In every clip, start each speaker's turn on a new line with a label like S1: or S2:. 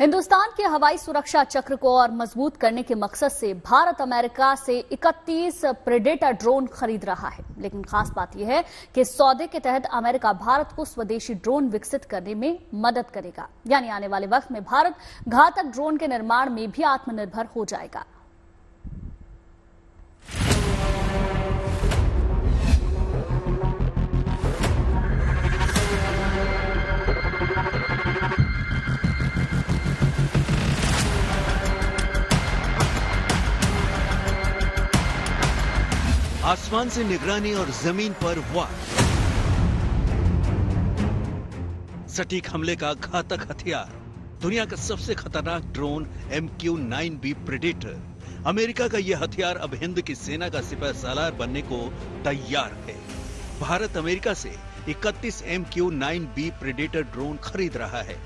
S1: हिंदुस्तान के हवाई सुरक्षा चक्र को और मजबूत करने के मकसद से भारत अमेरिका से 31 प्रेडेटर ड्रोन खरीद रहा है। लेकिन खास बात यह है कि इस सौदे के तहत अमेरिका भारत को स्वदेशी ड्रोन विकसित करने में मदद करेगा, यानी आने वाले वक्त में भारत घातक ड्रोन के निर्माण में भी आत्मनिर्भर हो जाएगा।
S2: आसमान से निगरानी और जमीन पर वार, सटीक हमले का घातक हथियार, दुनिया का सबसे खतरनाक ड्रोन MQ-9B प्रेडेटर। अमेरिका का यह हथियार अब हिंद की सेना का सिपह सालार बनने को तैयार है। भारत अमेरिका से 31 MQ-9B प्रेडेटर ड्रोन खरीद रहा है।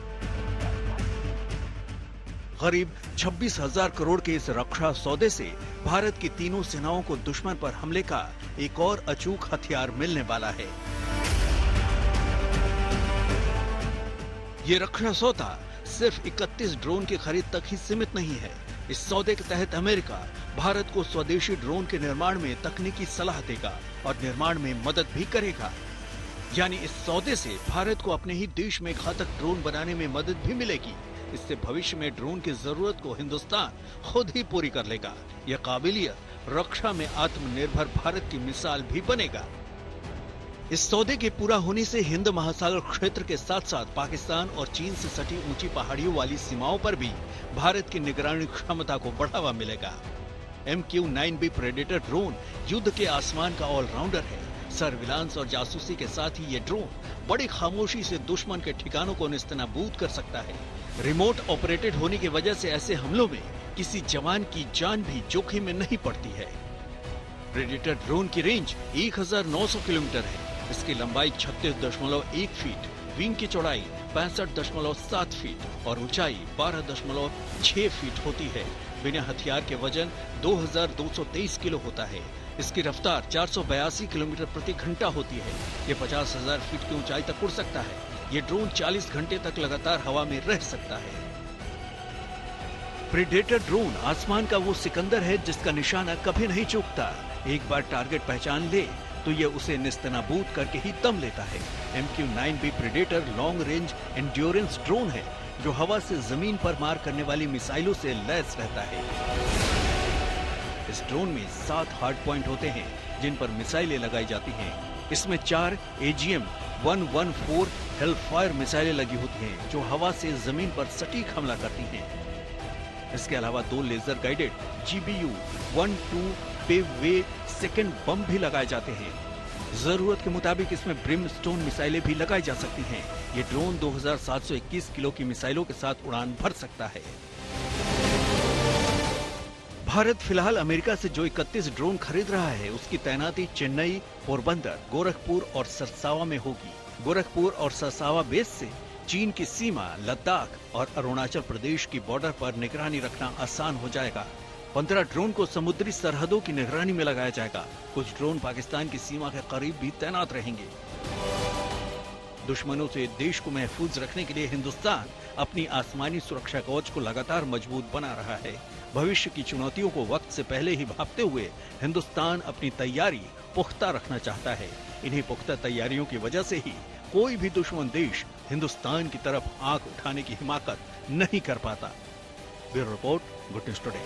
S2: करीब 26,000 करोड़ के इस रक्षा सौदे से भारत की तीनों सेनाओं को दुश्मन पर हमले का एक और अचूक हथियार मिलने वाला है। ये रक्षा सौदा सिर्फ 31 ड्रोन की खरीद तक ही सीमित नहीं है। इस सौदे के तहत अमेरिका भारत को स्वदेशी ड्रोन के निर्माण में तकनीकी सलाह देगा और निर्माण में मदद भी करेगा। यानी इस सौदे से भारत को अपने ही देश में घातक ड्रोन बनाने में मदद भी मिलेगी। इससे भविष्य में ड्रोन की जरूरत को हिंदुस्तान खुद ही पूरी कर लेगा। यह काबिलियत रक्षा में आत्मनिर्भर भारत की मिसाल भी बनेगा। इस सौदे के पूरा होने से हिंद महासागर क्षेत्र के साथ साथ पाकिस्तान और चीन से सटी ऊंची पहाड़ियों वाली सीमाओं पर भी भारत की निगरानी क्षमता को बढ़ावा मिलेगा। MQ-9B प्रेडेटर ड्रोन युद्ध के आसमान का ऑलराउंडर है। सर्विलांस और जासूसी के साथ ही ये ड्रोन बड़ी खामोशी से दुश्मन के ठिकानों को नेस्तनाबूद कर सकता है। रिमोट ऑपरेटेड होने की वजह से ऐसे हमलों में किसी जवान की जान भी जोखिम में नहीं पड़ती है। प्रेडेटर ड्रोन की रेंज 1900 किलोमीटर है। इसकी लंबाई 36.1 फीट, विंग की चौड़ाई 65.7 फीट और ऊंचाई 12.6 फीट होती है। बिना हथियार के वजन 2223 किलो होता है। इसकी रफ्तार 482 किलोमीटर प्रति घंटा होती है। ये 50,000 फीट की ऊंचाई तक उड़ सकता है। ये ड्रोन 40 घंटे तक लगातार हवा में रह सकता है। प्रेडेटर ड्रोन आसमान का वो सिकंदर है जिसका निशाना कभी नहीं चूकता। एक बार टारगेट पहचान ले तो ये उसे नेस्तनाबूद करके ही दम लेता है। MQ-9B predator long range endurance drone है जो हवा से जमीन पर मार करने वाली मिसाइलों से लैस रहता है। इस ड्रोन में 7 हार्ड पॉइंट होते हैं जिन पर मिसाइलें लगाई जाती हैं। इसमें 4 AGM-114 हेलफायर मिसाइलें लगी होती हैं जो हवा से जमीन पर सटीक हमला करती हैं। इसके अलावा 2 लेजर गाइडेड GBU-12 पेवे सेकेंड बम भी लगाए जाते हैं। जरूरत के मुताबिक इसमें ब्रिमस्टोन मिसाइलें भी लगाई जा सकती हैं। ये ड्रोन 2721 किलो की मिसाइलों के साथ उड़ान भर सकता है। भारत फिलहाल अमेरिका से जो 31 ड्रोन खरीद रहा है उसकी तैनाती चेन्नई, पोरबंदर, गोरखपुर और सरसावा में होगी। गोरखपुर और सरसावा बेस से चीन की सीमा, लद्दाख और अरुणाचल प्रदेश की बॉर्डर पर निगरानी रखना आसान हो जाएगा। 15 ड्रोन को समुद्री सरहदों की निगरानी में लगाया जाएगा। कुछ ड्रोन पाकिस्तान की सीमा के करीब भी तैनात रहेंगे। दुश्मनों से देश को महफूज रखने के लिए हिंदुस्तान अपनी आसमानी सुरक्षा कवच को लगातार मजबूत बना रहा है। भविष्य की चुनौतियों को वक्त से पहले ही भांपते हुए हिंदुस्तान अपनी तैयारी पुख्ता रखना चाहता है। इन्हीं पुख्ता तैयारियों की वजह से ही कोई भी दुश्मन देश हिंदुस्तान की तरफ आंख उठाने की हिमाकत नहीं कर पाता। Bureau report, good news today.